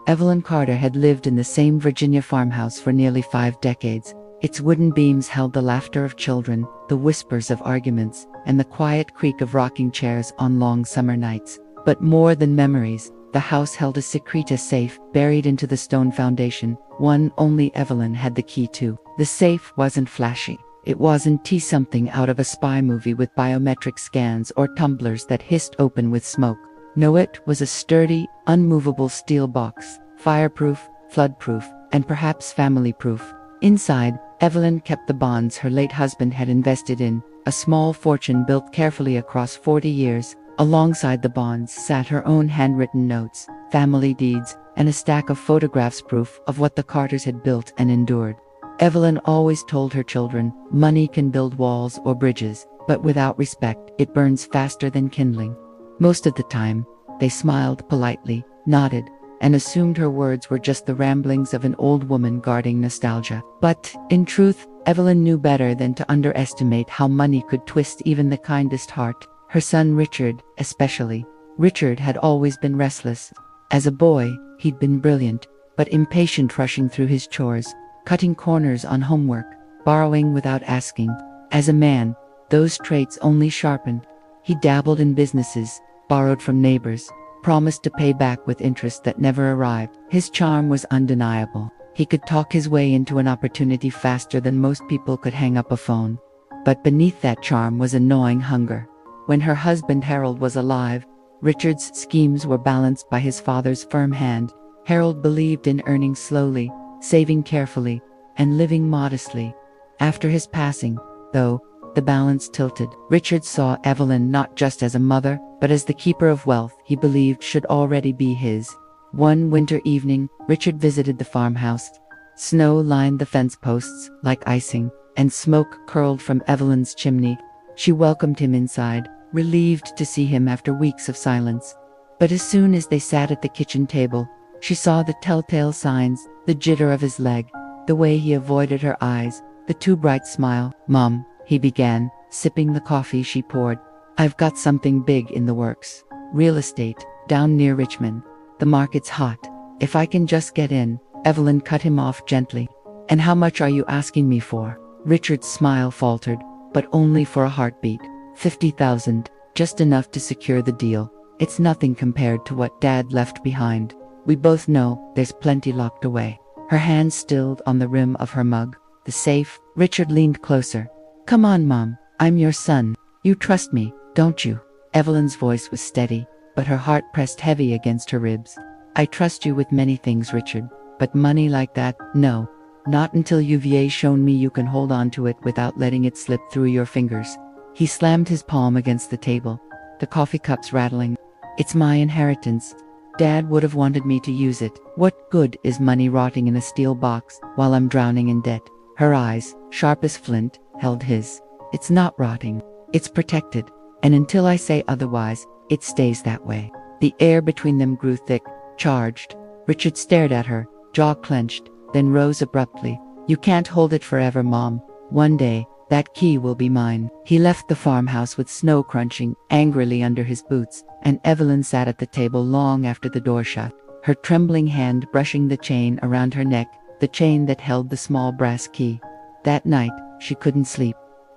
Evelyn Carter had lived in the same Virginia farmhouse for nearly 5 decades. Its wooden beams held the laughter of children, the whispers of arguments, and the quiet creak of rocking chairs on long summer nights. But more than memories, the house held a secret, a safe buried into the stone foundation, one only Evelyn had the key to. The safe wasn't flashy. It wasn't something out of a spy movie with biometric scans or tumblers that hissed open with smoke. No, it was a sturdy, unmovable steel box, fireproof, floodproof, and perhaps family-proof. Inside, Evelyn kept the bonds her late husband had invested in, a small fortune built carefully across 40 years. Alongside the bonds sat her own handwritten notes, family deeds, and a stack of photographs, proof of what the Carters had built and endured. Evelyn always told her children, money can build walls or bridges, but without respect, it burns faster than kindling. Most of the time, they smiled politely, nodded, and assumed her words were just the ramblings of an old woman guarding nostalgia. But, in truth, Evelyn knew better than to underestimate how money could twist even the kindest heart. Her son Richard, especially. Richard had always been restless. As a boy, he'd been brilliant, but impatient, rushing through his chores, cutting corners on homework, borrowing without asking. As a man, those traits only sharpened. He dabbled in businesses, borrowed from neighbors, promised to pay back with interest that never arrived. His charm was undeniable. He could talk his way into an opportunity faster than most people could hang up a phone. But beneath that charm was a gnawing hunger. When her husband Harold was alive, Richard's schemes were balanced by his father's firm hand. Harold believed in earning slowly, saving carefully, and living modestly. After his passing, though, the balance tilted. Richard saw Evelyn not just as a mother, but as the keeper of wealth he believed should already be his. One winter evening, Richard visited the farmhouse. Snow lined the fence posts like icing, and smoke curled from Evelyn's chimney. She welcomed him inside, relieved to see him after weeks of silence. But as soon as they sat at the kitchen table, she saw the telltale signs, the jitter of his leg, the way he avoided her eyes, the too bright smile. "Mom," he began, sipping the coffee she poured, "I've got something big in the works. Real estate, down near Richmond. The market's hot. If I can just get in." Evelyn cut him off gently. "And how much are you asking me for?" Richard's smile faltered, but only for a heartbeat. 50,000, just enough to secure the deal. It's nothing compared to what Dad left behind. We both know there's plenty locked away. Her hand stilled on the rim of her mug. The safe. Richard leaned closer. "Come on, Mom. I'm your son. You trust me, don't you?" Evelyn's voice was steady, but her heart pressed heavy against her ribs. "I trust you with many things, Richard, but money like that, no. Not until you've shown me you can hold on to it without letting it slip through your fingers." He slammed his palm against the table, the coffee cups rattling. "It's my inheritance. Dad would have wanted me to use it. What good is money rotting in a steel box while I'm drowning in debt?" Her eyes, sharp as flint, held his. "It's not rotting. It's protected. And until I say otherwise, it stays that way." The air between them grew thick, charged. Richard stared at her, jaw clenched, then rose abruptly. "You can't hold it forever, Mom. One day, that key will be mine." He left the farmhouse with snow crunching angrily under his boots, and Evelyn sat at the table long after the door shut, her trembling hand brushing the chain around her neck, the chain that held the small brass key. That night, she couldn't sleep.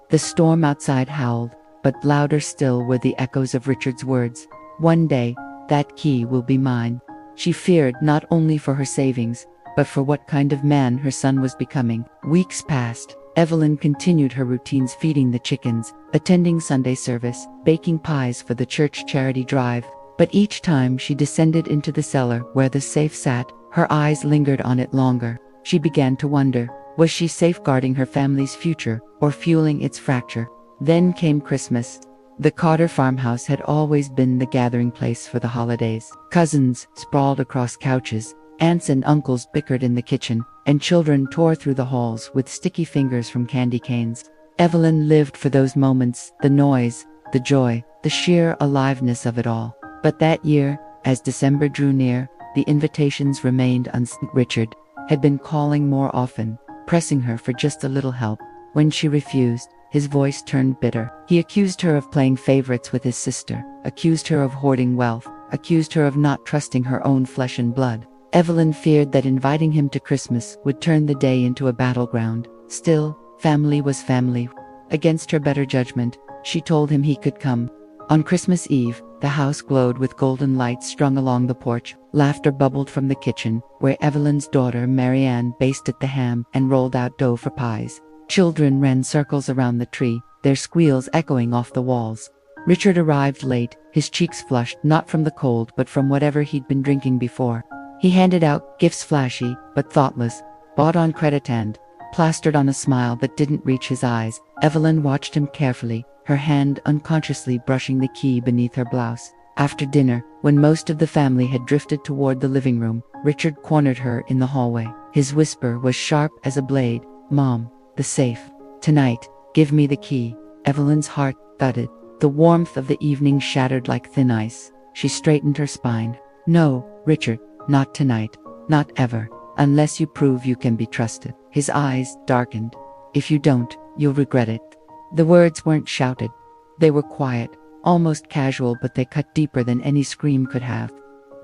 The storm outside howled, but louder still were the echoes of Richard's words. "One day, that key will be mine." She feared not only for her savings, but for what kind of man her son was becoming. Weeks passed. Evelyn continued her routines, feeding the chickens, attending Sunday service, baking pies for the church charity drive. But each time she descended into the cellar where the safe sat, her eyes lingered on it longer. She began to wonder, was she safeguarding her family's future or fueling its fracture? Then came Christmas. The Carter farmhouse had always been the gathering place for the holidays. Cousins sprawled across couches, aunts and uncles bickered in the kitchen, and children tore through the halls with sticky fingers from candy canes. Evelyn lived for those moments, the noise, the joy, the sheer aliveness of it all. But that year, as December drew near, the invitations remained unsent. Richard had been calling more often, pressing her for just a little help. When she refused, his voice turned bitter. He accused her of playing favorites with his sister, accused her of hoarding wealth, accused her of not trusting her own flesh and blood. Evelyn feared that inviting him to Christmas would turn the day into a battleground. Still, family was family. Against her better judgment, she told him he could come. On Christmas Eve, the house glowed with golden lights strung along the porch. Laughter bubbled from the kitchen, where Evelyn's daughter Marianne basted the ham and rolled out dough for pies. Children ran circles around the tree, their squeals echoing off the walls. Richard arrived late, his cheeks flushed, not from the cold but from whatever he'd been drinking before. He handed out gifts, flashy but thoughtless, bought on credit and plastered on a smile that didn't reach his eyes. Evelyn watched him carefully, her hand unconsciously brushing the key beneath her blouse. After dinner, when most of the family had drifted toward the living room, Richard cornered her in the hallway. His whisper was sharp as a blade. "Mom, the safe. Tonight, give me the key." Evelyn's heart thudded. The warmth of the evening shattered like thin ice. She straightened her spine. "No, Richard, not tonight. Not ever. Unless you prove you can be trusted." His eyes darkened. "If you don't, you'll regret it." The words weren't shouted. They were quiet, almost casual, but they cut deeper than any scream could have.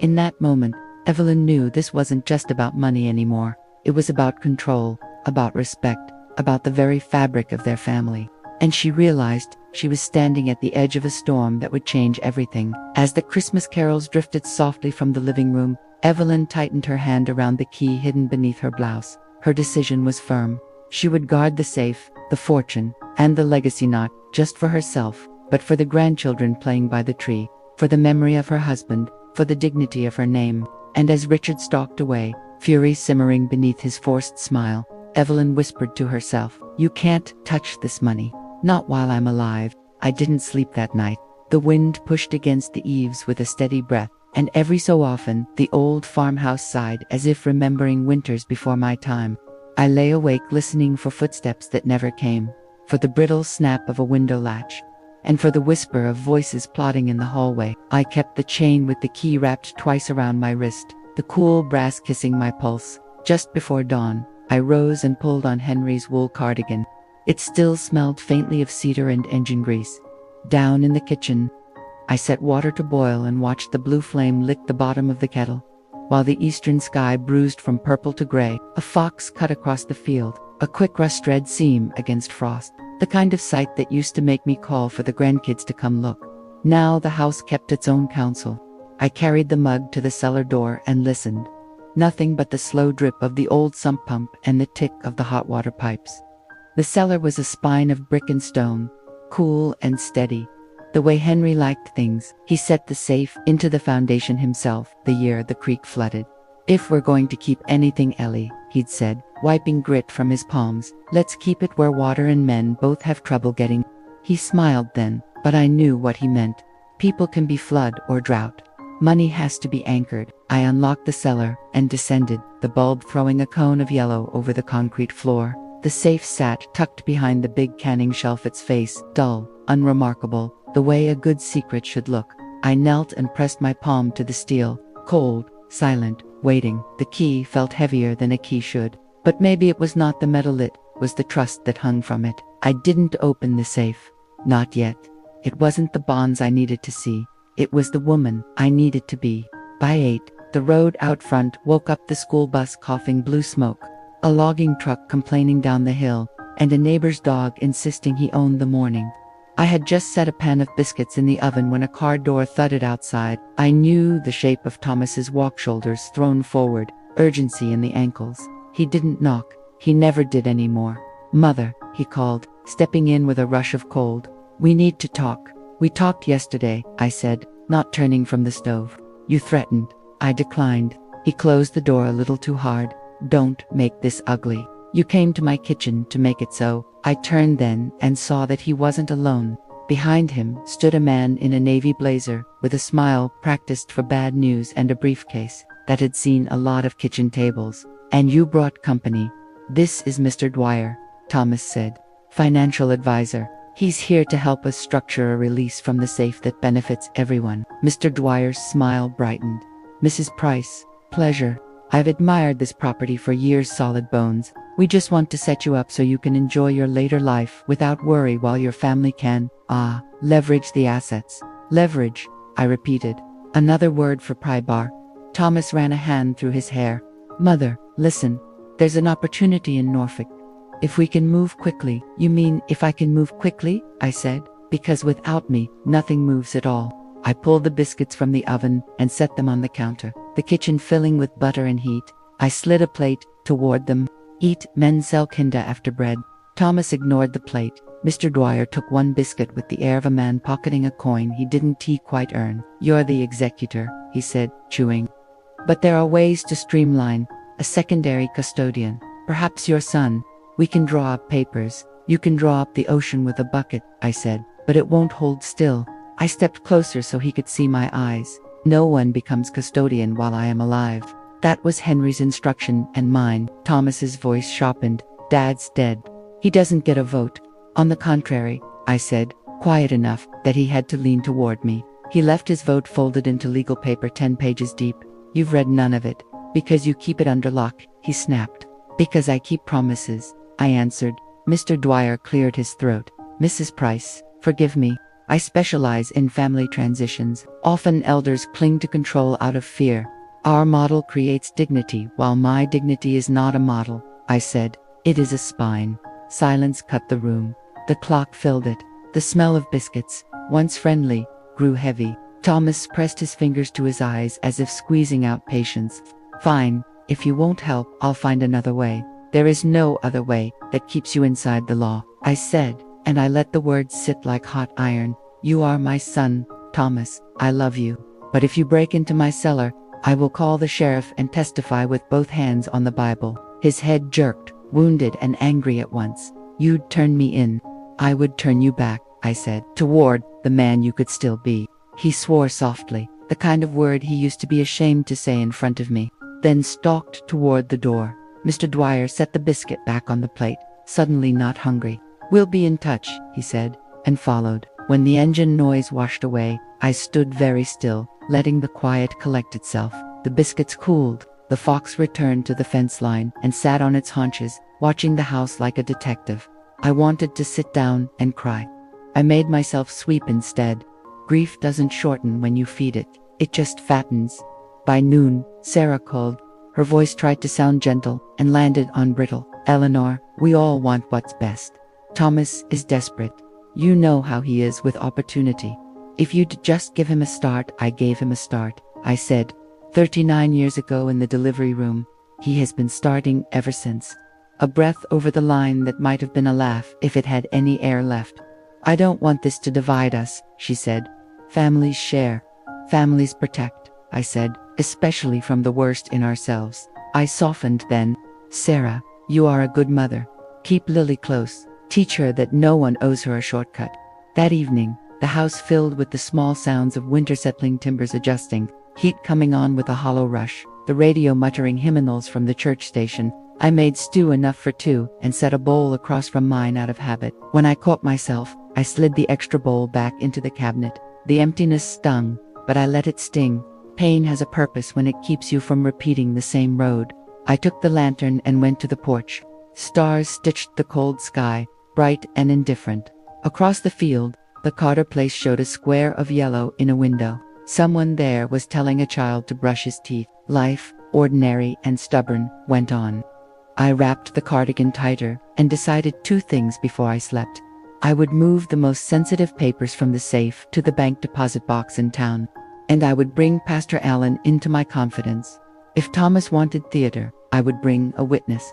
In that moment, Evelyn knew this wasn't just about money anymore. It was about control, about respect, about the very fabric of their family. And she realized she was standing at the edge of a storm that would change everything. As the Christmas carols drifted softly from the living room, Evelyn tightened her hand around the key hidden beneath her blouse. Her decision was firm. She would guard the safe, the fortune, and the legacy, not just for herself, but for the grandchildren playing by the tree, for the memory of her husband, for the dignity of her name. And as Richard stalked away, fury simmering beneath his forced smile, Evelyn whispered to herself, "You can't touch this money. Not while I'm alive." I didn't sleep that night. The wind pushed against the eaves with a steady breath, and every so often, the old farmhouse sighed as if remembering winters before my time. I lay awake listening for footsteps that never came, for the brittle snap of a window latch, and for the whisper of voices plodding in the hallway. I kept the chain with the key wrapped twice around my wrist, the cool brass kissing my pulse. Just before dawn, I rose and pulled on Henry's wool cardigan. It still smelled faintly of cedar and engine grease. Down in the kitchen, I set water to boil and watched the blue flame lick the bottom of the kettle. While the eastern sky bruised from purple to gray, a fox cut across the field, a quick rust-red seam against frost, the kind of sight that used to make me call for the grandkids to come look. Now the house kept its own counsel. I carried the mug to the cellar door and listened. Nothing but the slow drip of the old sump pump and the tick of the hot water pipes. The cellar was a spine of brick and stone, cool and steady, the way Henry liked things. He set the safe into the foundation himself the year the creek flooded. "If we're going to keep anything, Ellie," he'd said, wiping grit from his palms, "let's keep it where water and men both have trouble getting." He smiled then, but I knew what he meant. People can be flood or drought. Money has to be anchored. I unlocked the cellar and descended, the bulb throwing a cone of yellow over the concrete floor. The safe sat tucked behind the big canning shelf, its face dull, unremarkable, the way a good secret should look. I knelt and pressed my palm to the steel, cold, silent, waiting. The key felt heavier than a key should. But maybe it was not the metal, it was the trust that hung from it. I didn't open the safe. Not yet. It wasn't the bonds I needed to see. It was the woman I needed to be. By 8, the road out front woke up, the school bus coughing blue smoke, a logging truck complaining down the hill, and a neighbor's dog insisting he owned the morning. I had just set a pan of biscuits in the oven when a car door thudded outside. I knew the shape of Thomas's walk, shoulders thrown forward, urgency in the ankles. He didn't knock. He never did anymore. "Mother," he called, stepping in with a rush of cold. "We need to talk." "We talked yesterday," I said, not turning from the stove. "You threatened." I declined. He closed the door a little too hard. "Don't make this ugly. You came to my kitchen to make it so." I turned then and saw that he wasn't alone. Behind him stood a man in a navy blazer, with a smile practiced for bad news and a briefcase that had seen a lot of kitchen tables. "And you brought company." "This is Mr. Dwyer," Thomas said, "financial advisor. He's here to help us structure a release from the safe that benefits everyone." Mr. Dwyer's smile brightened. "Mrs. Price, pleasure. I've admired this property for years, solid bones. We just want to set you up so you can enjoy your later life without worry while your family can, leverage the assets." "Leverage," I repeated. "Another word for pry bar." Thomas ran a hand through his hair. Mother, listen. There's an opportunity in Norfolk. If we can move quickly. You mean if I can move quickly? I said. Because without me, nothing moves at all. I pulled the biscuits from the oven and set them on the counter, the kitchen filling with butter and heat. I slid a plate toward them. Eat, men sell Kinder after bread. Thomas ignored the plate. Mr. Dwyer took one biscuit with the air of a man pocketing a coin he didn't quite earn. You're the executor, he said, chewing. But there are ways to streamline. A secondary custodian. Perhaps your son. We can draw up papers. You can draw up the ocean with a bucket, I said. But it won't hold still. I stepped closer so he could see my eyes. No one becomes custodian while I am alive. That was Henry's instruction and mine. Thomas's voice sharpened. Dad's dead. He doesn't get a vote. On the contrary, I said, quiet enough that he had to lean toward me. He left his vote folded into legal paper 10 pages deep. You've read none of it. Because you keep it under lock, he snapped. Because I keep promises, I answered. Mr. Dwyer cleared his throat. Mrs. Price, forgive me. I specialize in family transitions. Often elders cling to control out of fear. Our model creates dignity, while my dignity is not a model, I said. It is a spine. Silence cut the room. The clock filled it. The smell of biscuits, once friendly, grew heavy. Thomas pressed his fingers to his eyes as if squeezing out patience. Fine, if you won't help, I'll find another way. There is no other way that keeps you inside the law, I said, and I let the words sit like hot iron. You are my son, Thomas. I love you. But if you break into my cellar, I will call the sheriff and testify with both hands on the Bible. His head jerked, wounded and angry at once. You'd turn me in. I would turn you back, I said, toward the man you could still be. He swore softly, the kind of word he used to be ashamed to say in front of me, then stalked toward the door. Mr. Dwyer set the biscuit back on the plate, suddenly not hungry. We'll be in touch, he said, and followed. When the engine noise washed away, I stood very still, letting the quiet collect itself. The biscuits cooled. The fox returned to the fence line and sat on its haunches, watching the house like a detective. I wanted to sit down and cry. I made myself sweep instead. Grief doesn't shorten when you feed it. It just fattens. By noon, Sarah called. Her voice tried to sound gentle and landed on brittle. Eleanor, we all want what's best. Thomas is desperate. You know how he is with opportunity. If you'd just give him a start. I gave him a start, I said. 39 years ago in the delivery room. He has been starting ever since. A breath over the line that might have been a laugh if it had any air left. I don't want this to divide us, she said. Families share. Families protect, I said, especially from the worst in ourselves. I softened then. Sarah, you are a good mother. Keep Lily close. Teach her that no one owes her a shortcut. That evening, the house filled with the small sounds of winter settling timbers adjusting, heat coming on with a hollow rush, the radio muttering hymnals from the church station. I made stew enough for two and set a bowl across from mine out of habit. When I caught myself, I slid the extra bowl back into the cabinet. The emptiness stung, but I let it sting. Pain has a purpose when it keeps you from repeating the same road. I took the lantern and went to the porch. Stars stitched the cold sky, bright and indifferent. Across the field, the Carter place showed a square of yellow in a window. Someone there was telling a child to brush his teeth. Life, ordinary and stubborn, went on. I wrapped the cardigan tighter and decided two things before I slept. I would move the most sensitive papers from the safe to the bank deposit box in town, and I would bring Pastor Allen into my confidence. If Thomas wanted theater, I would bring a witness.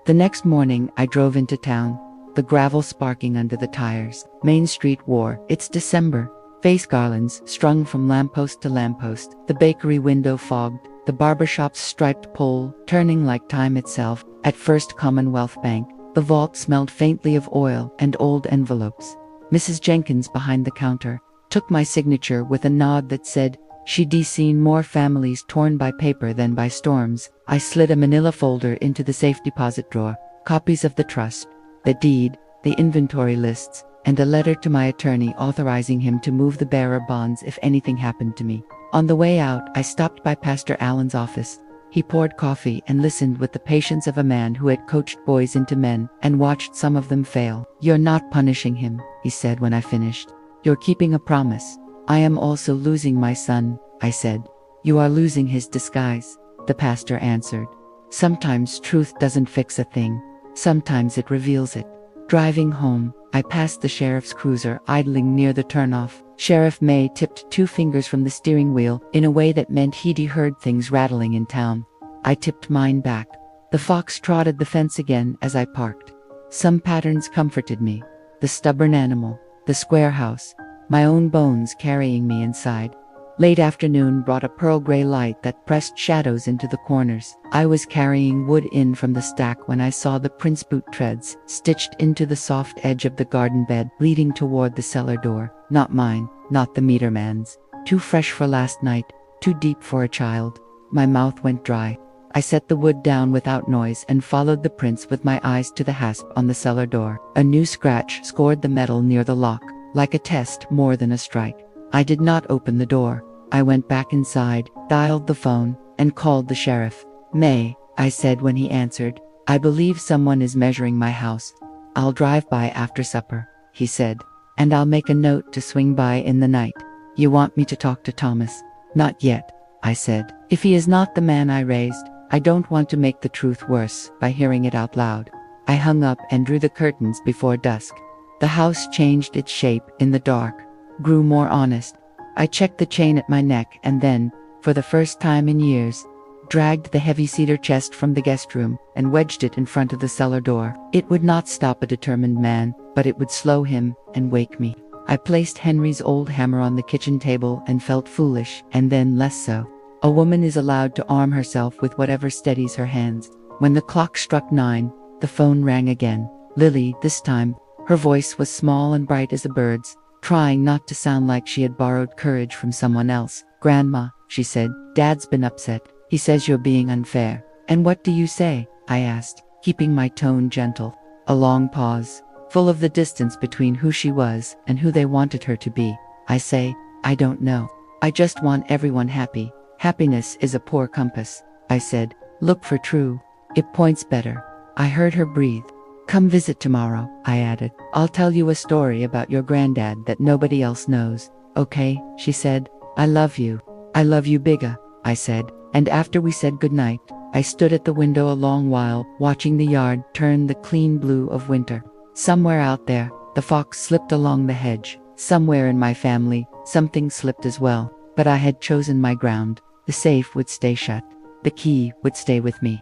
The next morning I drove into town, the gravel sparking under the tires. Main Street wore its December face garlands strung from lamppost to lamppost, the bakery window fogged, the barbershop's striped pole turning like time itself. At First Commonwealth Bank, the vault smelled faintly of oil and old envelopes. Mrs. Jenkins behind the counter took my signature with a nod that said she'd seen more families torn by paper than by storms. I slid a manila folder into the safe deposit drawer, copies of the trust, the deed, the inventory lists, and a letter to my attorney authorizing him to move the bearer bonds if anything happened to me. On the way out, I stopped by Pastor Allen's office. He poured coffee and listened with the patience of a man who had coached boys into men and watched some of them fail. You're not punishing him, he said when I finished. You're keeping a promise. I am also losing my son, I said. "You are losing his disguise," the pastor answered. "Sometimes truth doesn't fix a thing. Sometimes it reveals it." Driving home, I passed the sheriff's cruiser idling near the turnoff. Sheriff May tipped 2 fingers from the steering wheel in a way that meant he'd heard things rattling in town. I tipped mine back. The fox trotted the fence again as I parked. Some patterns comforted me. The stubborn animal, the square house, my own bones carrying me inside. Late afternoon brought a pearl gray light that pressed shadows into the corners. I was carrying wood in from the stack when I saw the prince boot treads stitched into the soft edge of the garden bed leading toward the cellar door. Not mine, not the meter man's. Too fresh for last night, too deep for a child. My mouth went dry. I set the wood down without noise and followed the prints with my eyes to the hasp on the cellar door. A new scratch scored the metal near the lock, like a test more than a strike. I did not open the door. I went back inside, dialed the phone, and called the sheriff. "May," I said when he answered, "I believe someone is measuring my house. I'll drive by after supper," he said, "and I'll make a note to swing by in the night." "You want me to talk to Thomas?" "Not yet," I said. "If he is not the man I raised, I don't want to make the truth worse by hearing it out loud." I hung up and drew the curtains before dusk. The house changed its shape in the dark, grew more honest. I checked the chain at my neck and then, for the first time in years, dragged the heavy cedar chest from the guest room and wedged it in front of the cellar door. It would not stop a determined man, but it would slow him and wake me. I placed Henry's old hammer on the kitchen table and felt foolish, and then less so. A woman is allowed to arm herself with whatever steadies her hands. When the clock struck 9, the phone rang again. Lily, this time. Her voice was small and bright as a bird's, trying not to sound like she had borrowed courage from someone else. "Grandma," she said, "Dad's been upset. He says you're being unfair." "And what do you say?" I asked, keeping my tone gentle. A long pause, full of the distance between who she was and who they wanted her to be. "I say, I don't know. I just want everyone happy. Happiness is a poor compass," I said. "Look for true. It points better." I heard her breathe. "Come visit tomorrow," I added. "I'll tell you a story about your granddad that nobody else knows." "Okay," she said. "I love you." "I love you bigger," I said. And after we said goodnight, I stood at the window a long while, watching the yard turn the clean blue of winter. Somewhere out there, the fox slipped along the hedge. Somewhere in my family, something slipped as well. But I had chosen my ground. The safe would stay shut. The key would stay with me.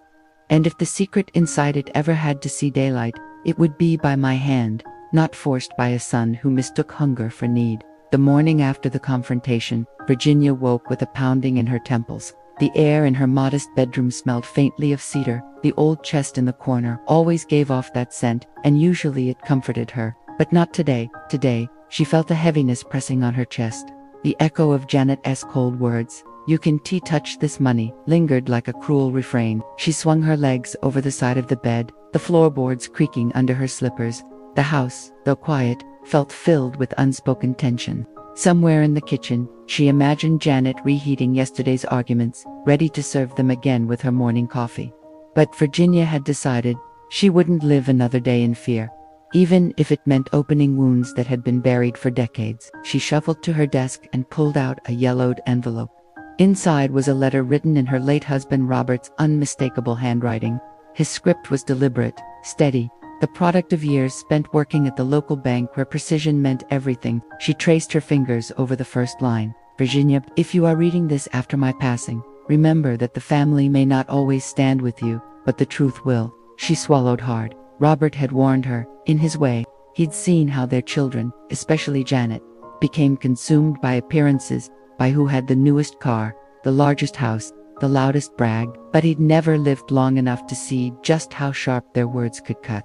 And if the secret inside it ever had to see daylight, it would be by my hand, not forced by a son who mistook hunger for need. The morning after the confrontation, Virginia woke with a pounding in her temples. The air in her modest bedroom smelled faintly of cedar. The old chest in the corner always gave off that scent, and usually it comforted her. But not today. Today, she felt a heaviness pressing on her chest. The echo of Janet's cold words, "You can touch this money," lingered like a cruel refrain. She swung her legs over the side of the bed, the floorboards creaking under her slippers. The house, though quiet, felt filled with unspoken tension. Somewhere in the kitchen, she imagined Janet reheating yesterday's arguments, ready to serve them again with her morning coffee. But Virginia had decided she wouldn't live another day in fear, even if it meant opening wounds that had been buried for decades. She shuffled to her desk and pulled out a yellowed envelope. Inside was a letter written in her late husband Robert's unmistakable handwriting. His script was deliberate, steady, the product of years spent working at the local bank where precision meant everything. She traced her fingers over the first line. "Virginia, if you are reading this after my passing, remember that the family may not always stand with you, but the truth will." She swallowed hard. Robert had warned her, in his way. He'd seen how their children, especially Janet, became consumed by appearances, by who had the newest car, the largest house, the loudest brag, but he'd never lived long enough to see just how sharp their words could cut.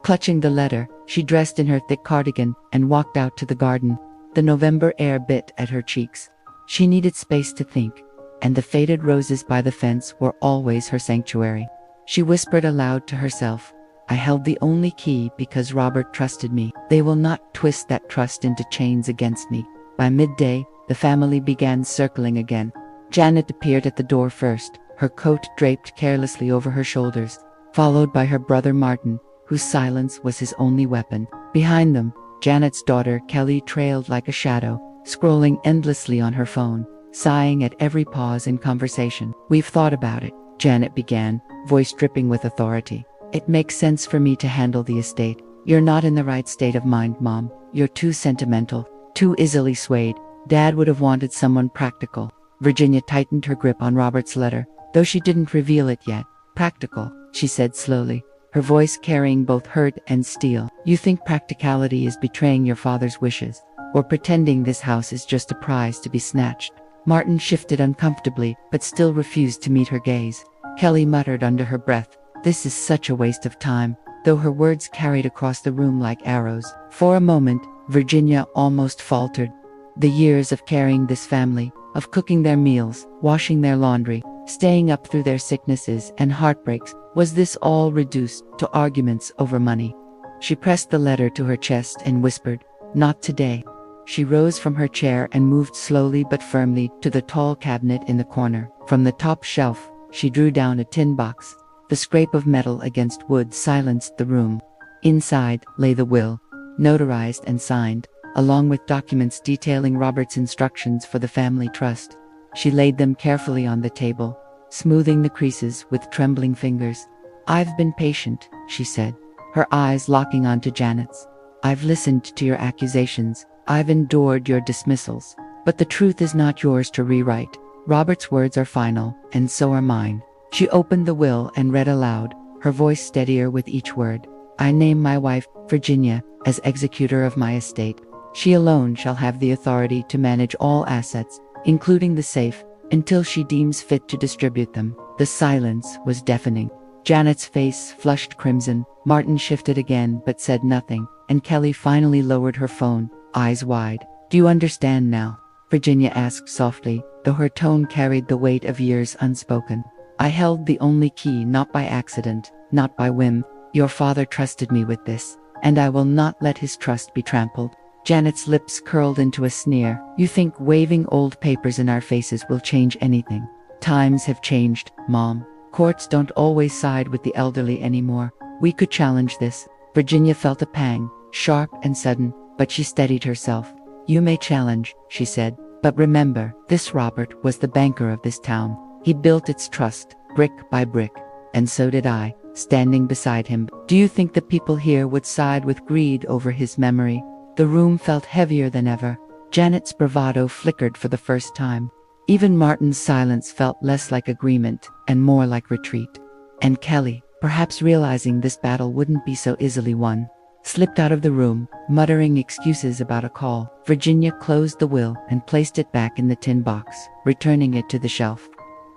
Clutching the letter, she dressed in her thick cardigan and walked out to the garden. The November air bit at her cheeks. She needed space to think, and the faded roses by the fence were always her sanctuary. She whispered aloud to herself, "I held the only key because Robert trusted me. They will not twist that trust into chains against me." By midday, the family began circling again. Janet appeared at the door first, her coat draped carelessly over her shoulders, followed by her brother Martin, whose silence was his only weapon. Behind them, Janet's daughter Kelly trailed like a shadow, scrolling endlessly on her phone. sighing at every pause in conversation. "We've thought about it," Janet began, voice dripping with authority. "It makes sense for me to handle the estate. You're not in the right state of mind, Mom. You're too sentimental, too easily swayed. Dad would have wanted someone practical." Virginia tightened her grip on Robert's letter, though she didn't reveal it yet. "Practical," she said slowly, her voice carrying both hurt and steel. "You think practicality is betraying your father's wishes, or pretending this house is just a prize to be snatched?" Martin shifted uncomfortably, but still refused to meet her gaze. Kelly muttered under her breath, "This is such a waste of time," though her words carried across the room like arrows. For a moment, Virginia almost faltered. The years of carrying this family, of cooking their meals, washing their laundry, staying up through their sicknesses and heartbreaks, was this all reduced to arguments over money? She pressed the letter to her chest and whispered, "Not today." She rose from her chair and moved slowly but firmly to the tall cabinet in the corner. From the top shelf, she drew down a tin box. The scrape of metal against wood silenced the room. Inside lay the will, notarized and signed, along with documents detailing Robert's instructions for the family trust. She laid them carefully on the table, smoothing the creases with trembling fingers. "I've been patient," she said, her eyes locking onto Janet's. "I've listened to your accusations. I've endured your dismissals. But the truth is not yours to rewrite. Robert's words are final, and so are mine." She opened the will and read aloud, her voice steadier with each word. "I name my wife, Virginia, as executor of my estate. She alone shall have the authority to manage all assets, including the safe, until she deems fit to distribute them." The silence was deafening. Janet's face flushed crimson. Martin shifted again but said nothing, and Kelly finally lowered her phone, eyes wide. "Do you understand now?" Virginia asked softly, though her tone carried the weight of years unspoken. "I held the only key, not by accident, not by whim. Your father trusted me with this, and I will not let his trust be trampled." Janet's lips curled into a sneer. "You think waving old papers in our faces will change anything? Times have changed, Mom. Courts don't always side with the elderly anymore. We could challenge this." Virginia felt a pang, sharp and sudden, but she steadied herself. "You may challenge," she said, "but remember, this Robert was the banker of this town. He built its trust, brick by brick. And so did I, standing beside him. Do you think the people here would side with greed over his memory?" The room felt heavier than ever. Janet's bravado flickered for the first time. Even Martin's silence felt less like agreement and more like retreat. And Kelly, perhaps realizing this battle wouldn't be so easily won, slipped out of the room, muttering excuses about a call. Virginia closed the will and placed it back in the tin box, returning it to the shelf.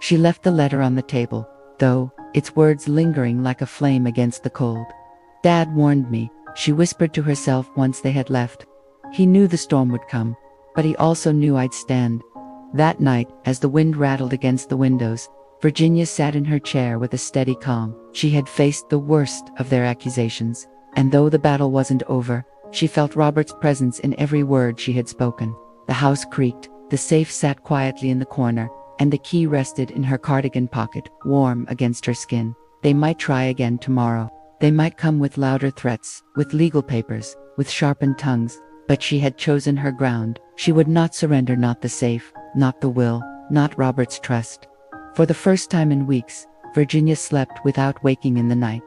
She left the letter on the table, though, its words lingering like a flame against the cold. "Dad warned me," she whispered to herself once they had left. "He knew the storm would come, but he also knew I'd stand." That night, as the wind rattled against the windows, Virginia sat in her chair with a steady calm. She had faced the worst of their accusations, and though the battle wasn't over, she felt Robert's presence in every word she had spoken. The house creaked, the safe sat quietly in the corner, and the key rested in her cardigan pocket, warm against her skin. They might try again tomorrow. They might come with louder threats, with legal papers, with sharpened tongues, but she had chosen her ground. She would not surrender, not the safe, not the will, not Robert's trust. For the first time in weeks, Virginia slept without waking in the night.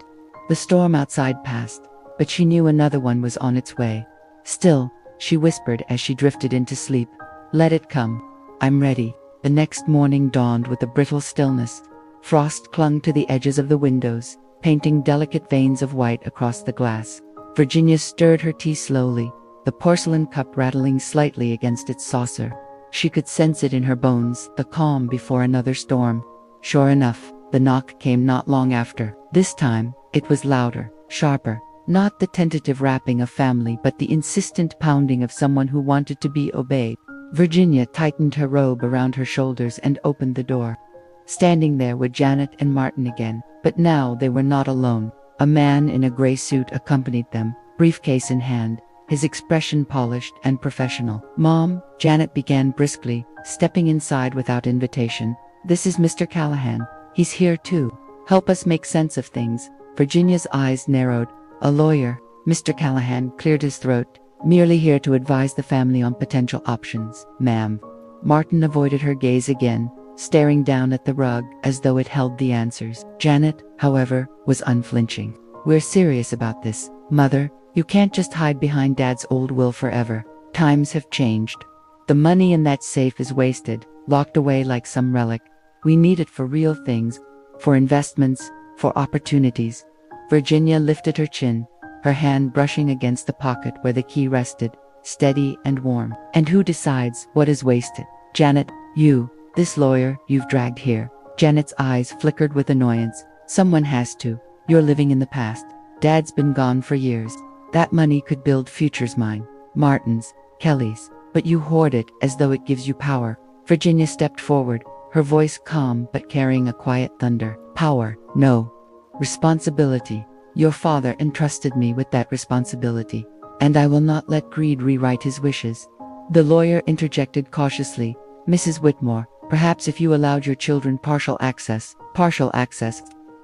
The storm outside passed, but she knew another one was on its way. "Still," she whispered as she drifted into sleep, "let it come. I'm ready." The next morning dawned with a brittle stillness. Frost clung to the edges of the windows, painting delicate veins of white across the glass. Virginia stirred her tea slowly, the porcelain cup rattling slightly against its saucer. She could sense it in her bones, the calm before another storm. Sure enough, the knock came not long after. This time, it was louder, sharper. Not the tentative rapping of family, but the insistent pounding of someone who wanted to be obeyed. Virginia tightened her robe around her shoulders and opened the door. Standing there were Janet and Martin again, but now they were not alone. A man in a gray suit accompanied them, briefcase in hand, his expression polished and professional. "Mom," Janet began briskly, stepping inside without invitation. "This is Mr. Callahan. He's here too. Help us make sense of things." Virginia's eyes narrowed. "A lawyer," Mr. Callahan cleared his throat. "Merely here to advise the family on potential options, ma'am." Martin avoided her gaze again, staring down at the rug as though it held the answers. Janet, however, was unflinching. "We're serious about this, Mother. You can't just hide behind Dad's old will forever. Times have changed. The money in that safe is wasted, locked away like some relic. We need it for real things, for investments, for opportunities." Virginia lifted her chin, her hand brushing against the pocket where the key rested, steady and warm. "And who decides what is wasted? Janet, you, this lawyer you've dragged here." Janet's eyes flickered with annoyance. "Someone has to. You're living in the past. Dad's been gone for years. That money could build futures, mine, Martin's, Kelly's, but you hoard it as though it gives you power." Virginia stepped forward, her voice calm but carrying a quiet thunder. "Power, no. Responsibility. Your father entrusted me with that responsibility, and I will not let greed rewrite his wishes." The lawyer interjected cautiously. "Mrs. Whitmore, perhaps if you allowed your children partial access." "Partial access?"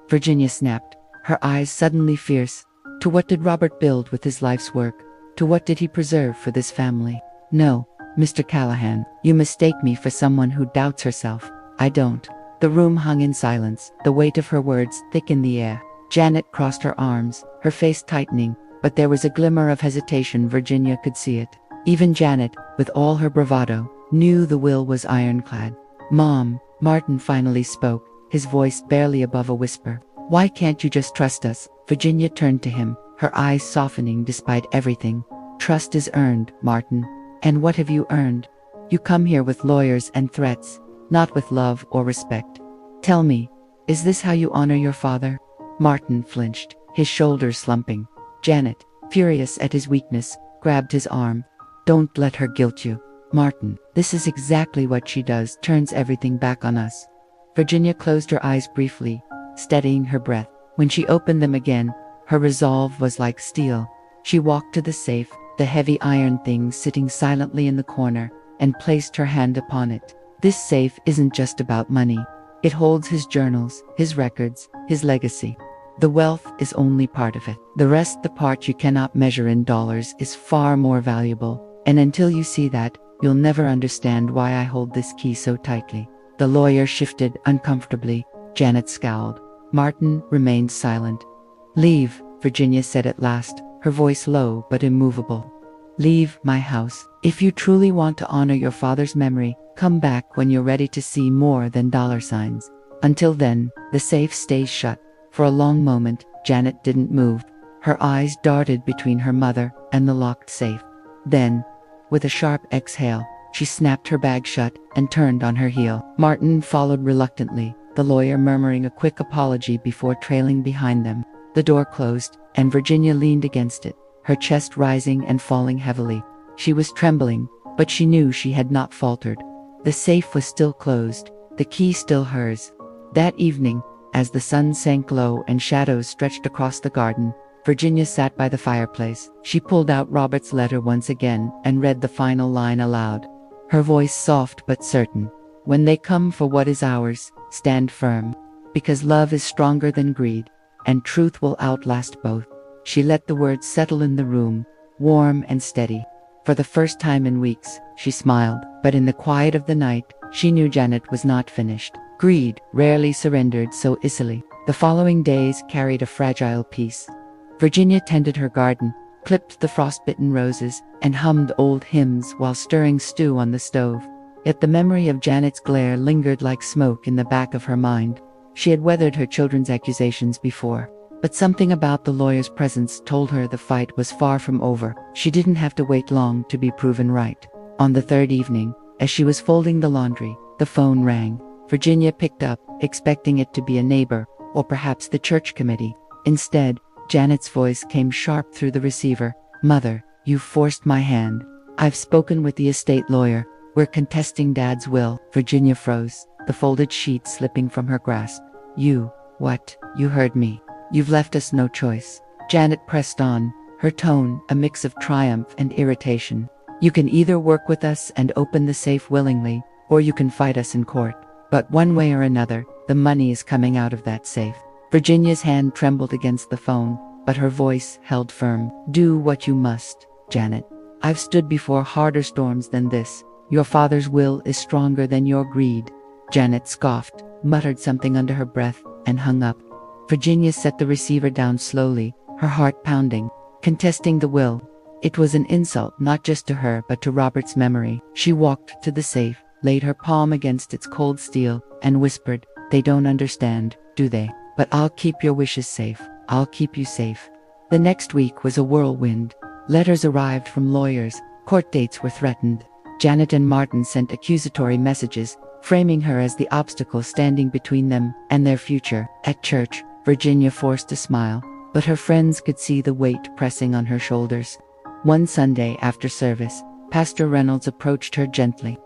Virginia snapped, her eyes suddenly fierce. "To what did Robert build with his life's work? To what did he preserve for this family? No, Mr. Callahan, you mistake me for someone who doubts herself. I don't." The room hung in silence, the weight of her words thick in the air. Janet crossed her arms, her face tightening, but there was a glimmer of hesitation. Virginia could see it. Even Janet, with all her bravado, knew the will was ironclad. "Mom," Martin finally spoke, his voice barely above a whisper. "Why can't you just trust us?" Virginia turned to him, her eyes softening despite everything. "Trust is earned, Martin. And what have you earned? You come here with lawyers and threats, not with love or respect. Tell me, is this how you honor your father?" Martin flinched, his shoulders slumping. Janet, furious at his weakness, grabbed his arm. "Don't let her guilt you, Martin. This is exactly what she does, turns everything back on us." Virginia closed her eyes briefly, steadying her breath. When she opened them again, her resolve was like steel. She walked to the safe, the heavy iron thing sitting silently in the corner, and placed her hand upon it. "This safe isn't just about money. It holds his journals, his records, his legacy. The wealth is only part of it. The rest, the part you cannot measure in dollars, is far more valuable. And until you see that, you'll never understand why I hold this key so tightly." The lawyer shifted uncomfortably. Janet scowled. Martin remained silent. "Leave," Virginia said at last, her voice low but immovable. "Leave my house. If you truly want to honor your father's memory, come back when you're ready to see more than dollar signs. Until then, the safe stays shut." For a long moment, Janet didn't move. Her eyes darted between her mother and the locked safe. Then, with a sharp exhale, she snapped her bag shut and turned on her heel. Martin followed reluctantly, the lawyer murmuring a quick apology before trailing behind them. The door closed, and Virginia leaned against it, her chest rising and falling heavily. She was trembling, but she knew she had not faltered. The safe was still closed, the key still hers. That evening, as the sun sank low and shadows stretched across the garden, Virginia sat by the fireplace. She pulled out Robert's letter once again and read the final line aloud. Her voice soft but certain. "When they come for what is ours, stand firm. Because love is stronger than greed, and truth will outlast both." She let the words settle in the room, warm and steady. For the first time in weeks, she smiled, but in the quiet of the night, she knew Janet was not finished. Greed rarely surrendered so easily. The following days carried a fragile peace. Virginia tended her garden, clipped the frostbitten roses, and hummed old hymns while stirring stew on the stove. Yet the memory of Janet's glare lingered like smoke in the back of her mind. She had weathered her children's accusations before, but something about the lawyer's presence told her the fight was far from over. She didn't have to wait long to be proven right. On the third evening, as she was folding the laundry, the phone rang. Virginia picked up, expecting it to be a neighbor, or perhaps the church committee. Instead, Janet's voice came sharp through the receiver. "Mother, you've forced my hand. I've spoken with the estate lawyer. We're contesting Dad's will." Virginia froze, the folded sheet slipping from her grasp. What? You heard me. You've left us no choice." Janet pressed on, her tone a mix of triumph and irritation. "You can either work with us and open the safe willingly, or you can fight us in court. But one way or another, the money is coming out of that safe." Virginia's hand trembled against the phone, but her voice held firm. "Do what you must, Janet. I've stood before harder storms than this. Your father's will is stronger than your greed. Janet scoffed, muttered something under her breath, and hung up. Virginia set the receiver down slowly, her heart pounding, contesting the will. It was an insult not just to her but to Robert's memory. She walked to the safe, laid her palm against its cold steel, and whispered, "They don't understand, do they? But I'll keep your wishes safe. I'll keep you safe." The next week was a whirlwind. Letters arrived from lawyers, court dates were threatened. Janet and Martin sent accusatory messages, framing her as the obstacle standing between them and their future. At church, Virginia forced a smile, but her friends could see the weight pressing on her shoulders. One Sunday after service, Pastor Reynolds approached her gently.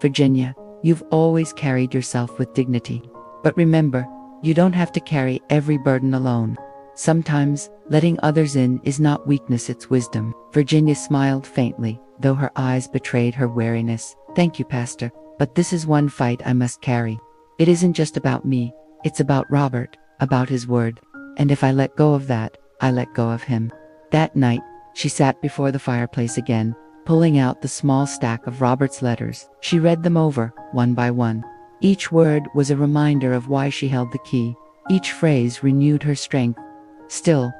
"Virginia, you've always carried yourself with dignity. But remember, you don't have to carry every burden alone. Sometimes, letting others in is not weakness, it's wisdom." Virginia smiled faintly, though her eyes betrayed her wariness. "Thank you, Pastor, but this is one fight I must carry. It isn't just about me, it's about Robert, about his word. And if I let go of that, I let go of him." That night, she sat before the fireplace again, pulling out the small stack of Robert's letters. She read them over, one by one. Each word was a reminder of why she held the key. Each phrase renewed her strength. Still,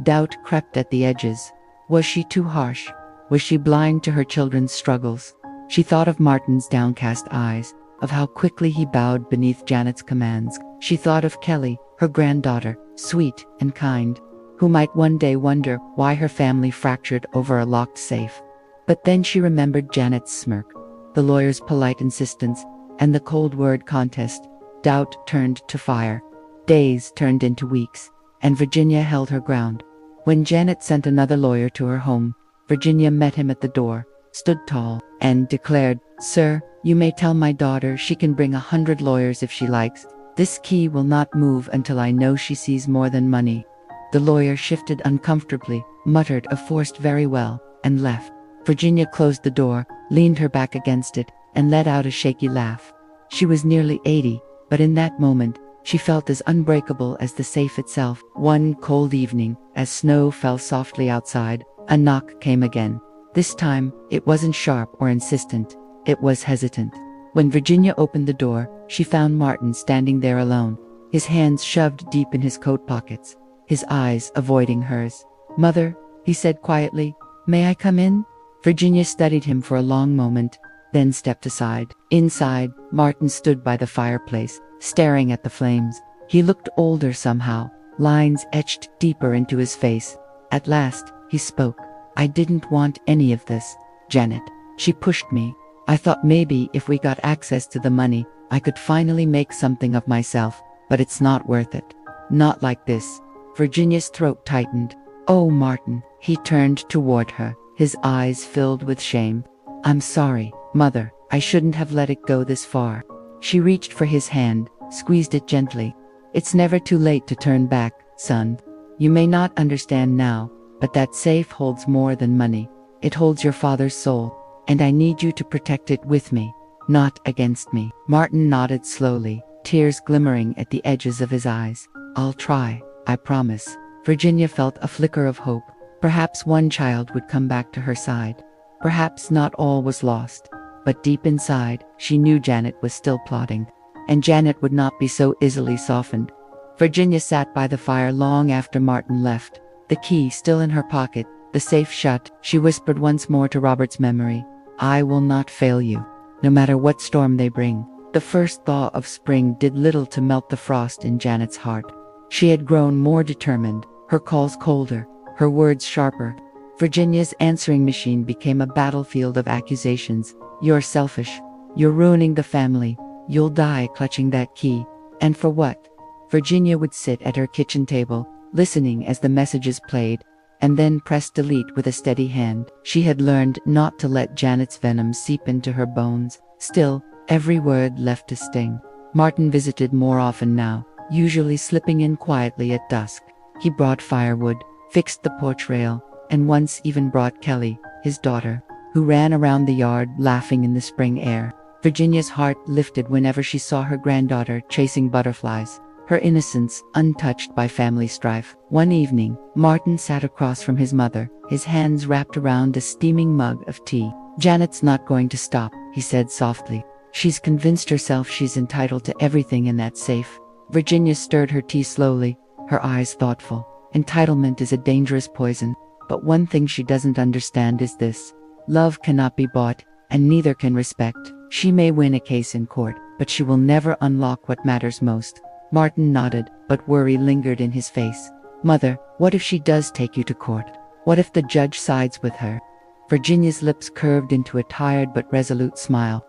doubt crept at the edges. Was she too harsh? Was she blind to her children's struggles? She thought of Martin's downcast eyes, of how quickly he bowed beneath Janet's commands. She thought of Kelly, her granddaughter, sweet and kind, who might one day wonder why her family fractured over a locked safe. But then she remembered Janet's smirk, the lawyer's polite insistence, and the cold word contest. Doubt turned to fire. Days turned into weeks, and Virginia held her ground. When Janet sent another lawyer to her home, Virginia met him at the door, stood tall, and declared, "Sir, you may tell my daughter she can bring 100 lawyers if she likes. This key will not move until I know she sees more than money." The lawyer shifted uncomfortably, muttered a forced "very well," and left. Virginia closed the door, leaned her back against it, and let out a shaky laugh. She was nearly 80, but in that moment, she felt as unbreakable as the safe itself. One cold evening, as snow fell softly outside, a knock came again. This time, it wasn't sharp or insistent, it was hesitant. When Virginia opened the door, she found Martin standing there alone, his hands shoved deep in his coat pockets, his eyes avoiding hers. "Mother," he said quietly, "may I come in?" Virginia studied him for a long moment, then stepped aside. Inside, Martin stood by the fireplace, staring at the flames. He looked older somehow, lines etched deeper into his face. At last, he spoke. "I didn't want any of this, Janet. She pushed me. I thought maybe if we got access to the money, I could finally make something of myself, but it's not worth it. Not like this." Virginia's throat tightened. "Oh, Martin." He turned toward her, his eyes filled with shame. "I'm sorry, Mother. I shouldn't have let it go this far." She reached for his hand, squeezed it gently. "It's never too late to turn back, son. You may not understand now, but that safe holds more than money. It holds your father's soul, and I need you to protect it with me, not against me." Martin nodded slowly, tears glimmering at the edges of his eyes. "I'll try, I promise." Virginia felt a flicker of hope. Perhaps one child would come back to her side. Perhaps not all was lost. But deep inside, she knew Janet was still plotting, and Janet would not be so easily softened. Virginia sat by the fire long after Martin left, the key still in her pocket, the safe shut. She whispered once more to Robert's memory, "I will not fail you, no matter what storm they bring." The first thaw of spring did little to melt the frost in Janet's heart. She had grown more determined, her calls colder, her words sharper. Virginia's answering machine became a battlefield of accusations. "You're selfish. You're ruining the family. You'll die clutching that key. And for what?" Virginia would sit at her kitchen table, listening as the messages played, and then press delete with a steady hand. She had learned not to let Janet's venom seep into her bones. Still, every word left a sting. Martin visited more often now, usually slipping in quietly at dusk. He brought firewood, fixed the porch rail, and once even brought Kelly, his daughter, who ran around the yard laughing in the spring air. Virginia's heart lifted whenever she saw her granddaughter chasing butterflies, her innocence untouched by family strife. One evening, Martin sat across from his mother, his hands wrapped around a steaming mug of tea. "Janet's not going to stop," he said softly. She's convinced herself she's entitled to everything in that safe. Virginia stirred her tea slowly, her eyes thoughtful. Entitlement is a dangerous poison, but one thing she doesn't understand is this. Love cannot be bought, and neither can respect. She may win a case in court, but she will never unlock what matters most. Martin nodded, but worry lingered in his face. Mother, what if she does take you to court? What if the judge sides with her? Virginia's lips curved into a tired but resolute smile.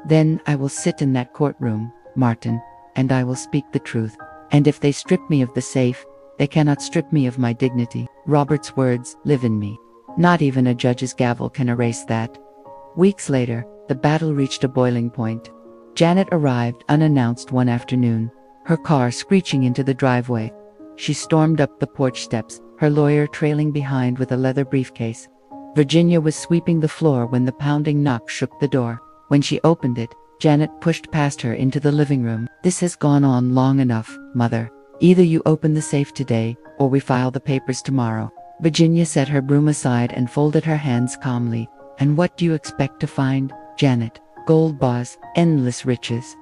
Then I will sit in that courtroom, Martin, and I will speak the truth. And if they strip me of the safe, they cannot strip me of my dignity. Robert's words live in me. Not even a judge's gavel can erase that. Weeks later, the battle reached a boiling point. Janet arrived unannounced one afternoon, her car screeching into the driveway. She stormed up the porch steps, her lawyer trailing behind with a leather briefcase. Virginia was sweeping the floor when the pounding knock shook the door. When she opened it, Janet pushed past her into the living room. This has gone on long enough, Mother. Either you open the safe today, or we file the papers tomorrow. Virginia set her broom aside and folded her hands calmly. And what do you expect to find, Janet? Gold bars, endless riches.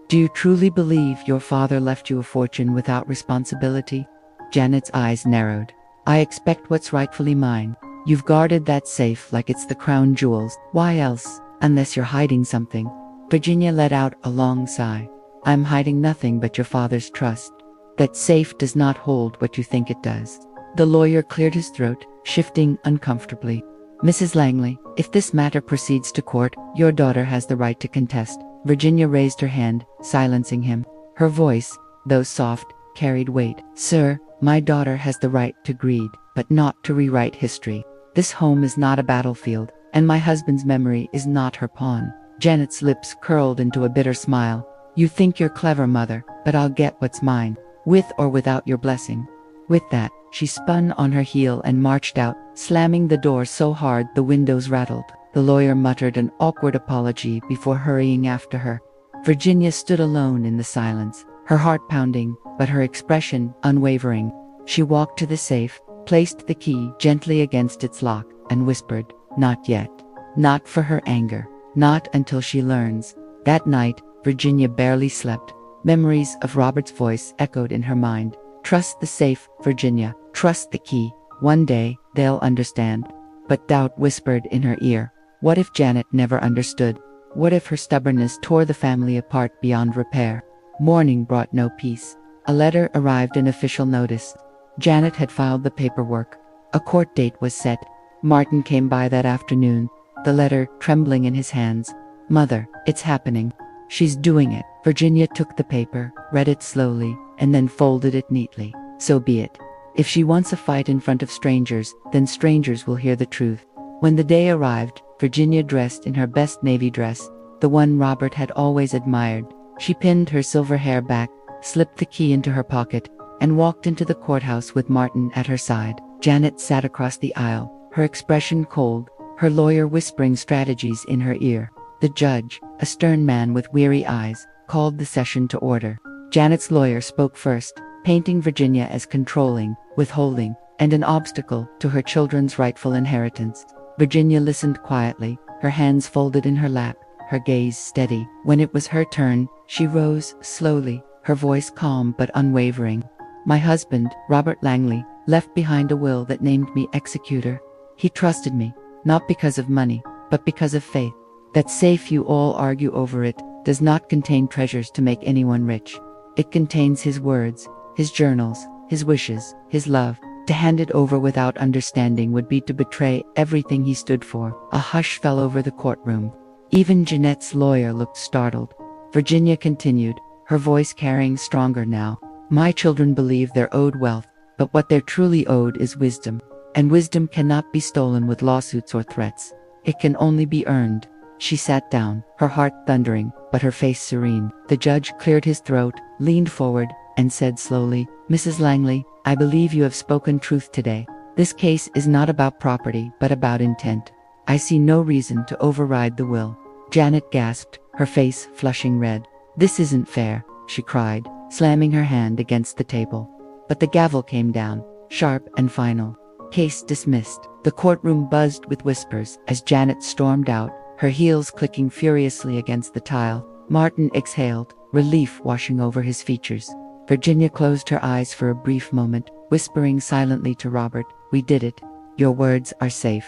Do you truly believe your father left you a fortune without responsibility? Janet's eyes narrowed. I expect what's rightfully mine. You've guarded that safe like it's the crown jewels. Why else? Unless you're hiding something. Virginia let out a long sigh. I'm hiding nothing but your father's trust. That safe does not hold what you think it does. The lawyer cleared his throat, shifting uncomfortably. Mrs. Langley, if this matter proceeds to court, your daughter has the right to contest. Virginia raised her hand, silencing him. Her voice, though soft, carried weight. Sir, my daughter has the right to greed, but not to rewrite history. This home is not a battlefield, and my husband's memory is not her pawn. Janet's lips curled into a bitter smile. You think you're clever, Mother, but I'll get what's mine, with or without your blessing. With that, she spun on her heel and marched out, slamming the door so hard the windows rattled. The lawyer muttered an awkward apology before hurrying after her. Virginia stood alone in the silence, her heart pounding, but her expression unwavering. She walked to the safe, placed the key gently against its lock, and whispered, Not yet. Not for her anger. Not until she learns. That night, Virginia barely slept. Memories of Robert's voice echoed in her mind. Trust the safe, Virginia. Trust the key. One day, they'll understand. But doubt whispered in her ear. What if Janet never understood? What if her stubbornness tore the family apart beyond repair? Morning brought no peace. A letter arrived in official notice. Janet had filed the paperwork. A court date was set. Martin came by that afternoon, the letter trembling in his hands. Mother, it's happening. She's doing it. Virginia took the paper, read it slowly, and then folded it neatly. So be it. If she wants a fight in front of strangers, then strangers will hear the truth. When the day arrived, Virginia dressed in her best navy dress, the one Robert had always admired. She pinned her silver hair back, slipped the key into her pocket, and walked into the courthouse with Martin at her side. Janet sat across the aisle, her expression cold, her lawyer whispering strategies in her ear. The judge, a stern man with weary eyes, called the session to order. Janet's lawyer spoke first, painting Virginia as controlling, withholding, and an obstacle to her children's rightful inheritance. Virginia listened quietly, her hands folded in her lap, her gaze steady. When it was her turn, she rose slowly, her voice calm but unwavering. My husband, Robert Langley, left behind a will that named me executor. He trusted me, not because of money, but because of faith. That safe, you all argue over it, does not contain treasures to make anyone rich. It contains his words, his journals, his wishes, his love. To hand it over without understanding would be to betray everything he stood for. A hush fell over the courtroom. Even Jeanette's lawyer looked startled. Virginia continued, her voice carrying stronger now. My children believe they're owed wealth, but what they're truly owed is wisdom. And wisdom cannot be stolen with lawsuits or threats. It can only be earned. She sat down, her heart thundering, but her face serene. The judge cleared his throat, leaned forward, and said slowly, Mrs. Langley, I believe you have spoken truth today. This case is not about property, but about intent. I see no reason to override the will. Janet gasped, her face flushing red. This isn't fair, she cried, slamming her hand against the table. But the gavel came down, sharp and final. Case dismissed. The courtroom buzzed with whispers as Janet stormed out, her heels clicking furiously against the tile. Martin exhaled, relief washing over his features. Virginia closed her eyes for a brief moment, whispering silently to Robert, "We did it. Your words are safe."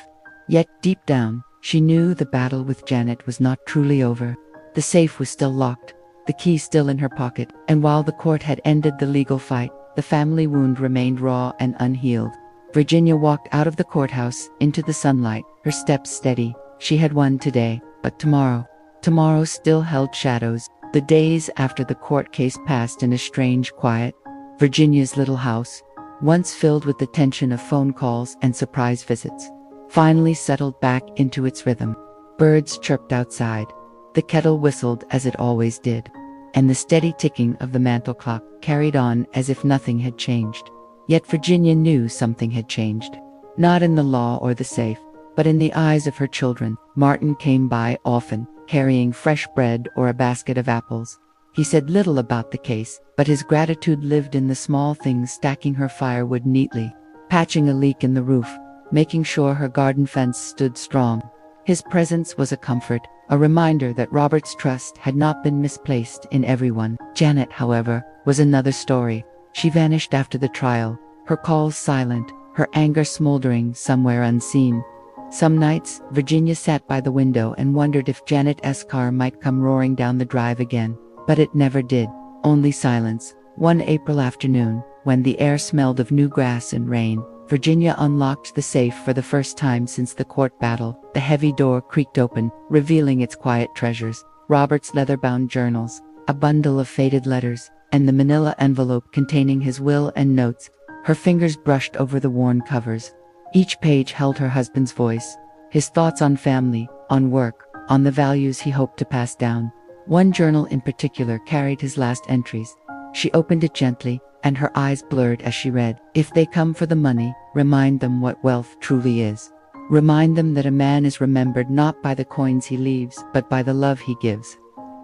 Yet, deep down, she knew the battle with Janet was not truly over. The safe was still locked, the key still in her pocket, and while the court had ended the legal fight, the family wound remained raw and unhealed. Virginia walked out of the courthouse, into the sunlight, her steps steady. She had won today, but tomorrow still held shadows. The days after the court case passed in a strange quiet. Virginia's little house, once filled with the tension of phone calls and surprise visits, finally settled back into its rhythm. Birds chirped outside. The kettle whistled as it always did. And the steady ticking of the mantel clock carried on as if nothing had changed. Yet Virginia knew something had changed. Not in the law or the safe, but in the eyes of her children. Martin came by often, carrying fresh bread or a basket of apples. He said little about the case, but his gratitude lived in the small things: stacking her firewood neatly, patching a leak in the roof, making sure her garden fence stood strong. His presence was a comfort, a reminder that Robert's trust had not been misplaced in everyone. Janet, however, was another story. She vanished after the trial, her calls silent, her anger smoldering somewhere unseen. Some nights, Virginia sat by the window and wondered if Janet's car might come roaring down the drive again. But it never did. Only silence. One April afternoon, when the air smelled of new grass and rain, Virginia unlocked the safe for the first time since the court battle. The heavy door creaked open, revealing its quiet treasures: Robert's leather-bound journals, a bundle of faded letters, and the manila envelope containing his will and notes. Her fingers brushed over the worn covers. Each page held her husband's voice, his thoughts on family, on work, on the values he hoped to pass down. One journal in particular carried his last entries. She opened it gently, and her eyes blurred as she read. "If they come for the money, remind them what wealth truly is. Remind them that a man is remembered not by the coins he leaves, but by the love he gives.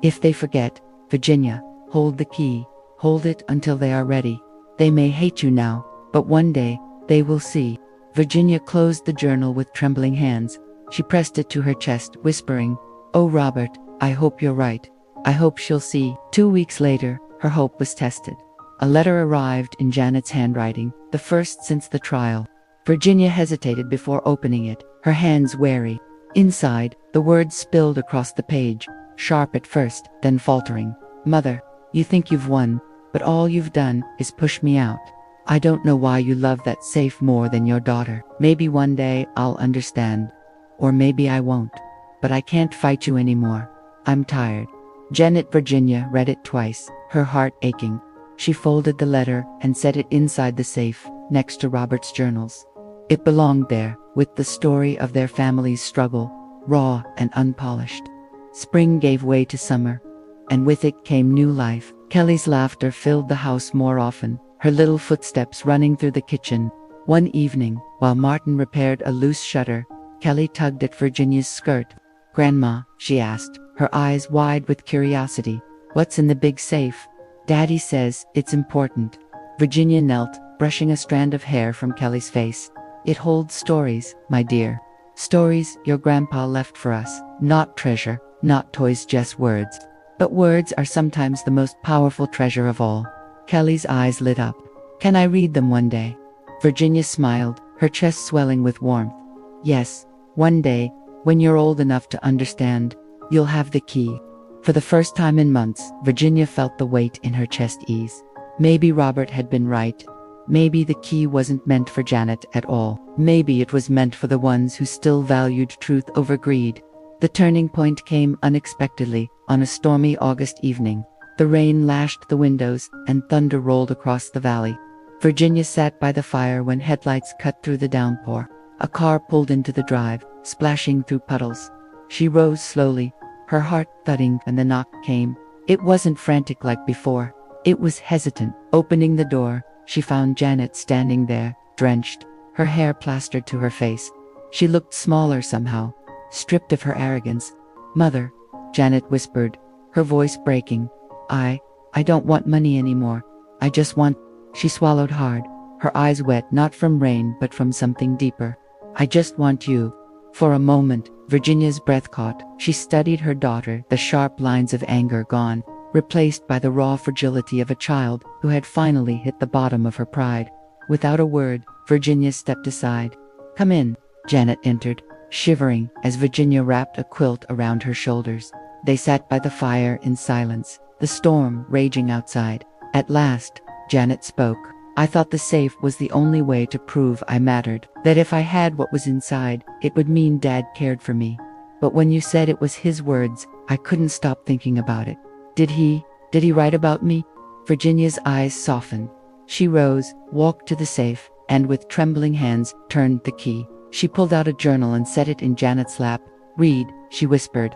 If they forget, Virginia, hold the key, hold it until they are ready. They may hate you now, but one day, they will see." Virginia closed the journal with trembling hands. She pressed it to her chest, whispering, "Oh, Robert, I hope you're right. I hope she'll see." 2 weeks later, her hope was tested. A letter arrived in Janet's handwriting, the first since the trial. Virginia hesitated before opening it, her hands wary. Inside, the words spilled across the page, sharp at first, then faltering. "Mother, you think you've won, but all you've done is push me out. I don't know why you love that safe more than your daughter. Maybe one day I'll understand. Or maybe I won't. But I can't fight you anymore. I'm tired." Janet. Virginia read it twice, her heart aching. She folded the letter and set it inside the safe, next to Robert's journals. It belonged there, with the story of their family's struggle, raw and unpolished. Spring gave way to summer, and with it came new life. Kelly's laughter filled the house more often, her little footsteps running through the kitchen. One evening, while Martin repaired a loose shutter, Kelly tugged at Virginia's skirt. "Grandma," she asked, her eyes wide with curiosity, "what's in the big safe?" "Daddy says it's important." Virginia knelt, brushing a strand of hair from Kelly's face. "It holds stories, my dear. Stories your grandpa left for us. Not treasure, not toys, just words. But words are sometimes the most powerful treasure of all." Kelly's eyes lit up. "Can I read them one day?" Virginia smiled, her chest swelling with warmth. "Yes, one day, when you're old enough to understand, you'll have the key." For the first time in months, Virginia felt the weight in her chest ease. Maybe Robert had been right. Maybe the key wasn't meant for Janet at all. Maybe it was meant for the ones who still valued truth over greed. The turning point came unexpectedly, on a stormy August evening. The rain lashed the windows, and thunder rolled across the valley. Virginia sat by the fire when headlights cut through the downpour. A car pulled into the drive, splashing through puddles. She rose slowly, her heart thudding, and the knock came. It wasn't frantic like before. It was hesitant. Opening the door, she found Janet standing there, drenched, her hair plastered to her face. She looked smaller somehow, stripped of her arrogance. "Mother," Janet whispered, her voice breaking. I don't want money anymore. I just want—" She swallowed hard, her eyes wet not from rain but from something deeper. "I just want you. For a moment, Virginia's breath caught. She studied her daughter, the sharp lines of anger gone, replaced by the raw fragility of a child who had finally hit the bottom of her pride. Without a word, Virginia stepped aside. "Come in." Janet entered, shivering as Virginia wrapped a quilt around her shoulders. They sat by the fire in silence, the storm raging outside. At last, Janet spoke. "I thought the safe was the only way to prove I mattered, that if I had what was inside, it would mean Dad cared for me. But when you said it was his words, I couldn't stop thinking about it. Did he write about me?" Virginia's eyes softened. She rose, walked to the safe, and with trembling hands, turned the key. She pulled out a journal and set it in Janet's lap. "Read," she whispered.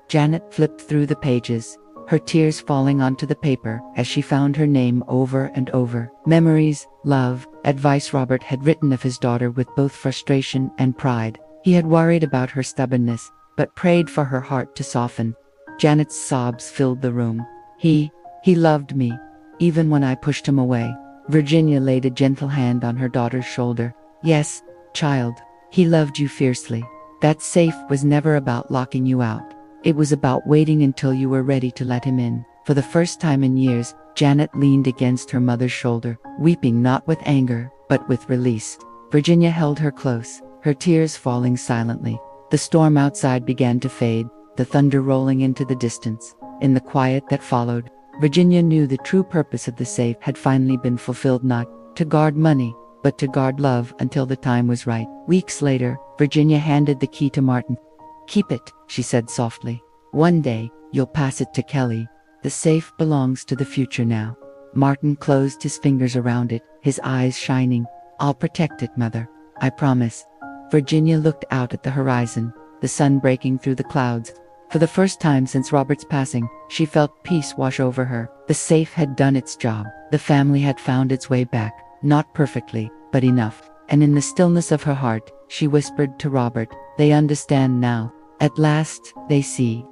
Janet flipped through the pages, her tears falling onto the paper as she found her name over and over. Memories, love, advice Robert had written of his daughter with both frustration and pride. He had worried about her stubbornness, but prayed for her heart to soften. Janet's sobs filled the room. He loved me, even when I pushed him away." Virginia laid a gentle hand on her daughter's shoulder. "Yes, child, he loved you fiercely. That safe was never about locking you out. It was about waiting until you were ready to let him in." For the first time in years, Janet leaned against her mother's shoulder, weeping not with anger, but with release. Virginia held her close, her tears falling silently. The storm outside began to fade, the thunder rolling into the distance. In the quiet that followed, Virginia knew the true purpose of the safe had finally been fulfilled, not to guard money, but to guard love until the time was right. Weeks later, Virginia handed the key to Martin. "Keep it," she said softly. "One day, you'll pass it to Kelly. The safe belongs to the future now." Martin closed his fingers around it, his eyes shining. "I'll protect it, Mother. I promise." Virginia looked out at the horizon, the sun breaking through the clouds. For the first time since Robert's passing, she felt peace wash over her. The safe had done its job. The family had found its way back, not perfectly, but enough. And in the stillness of her heart, she whispered to Robert, "They understand now. At last, they see."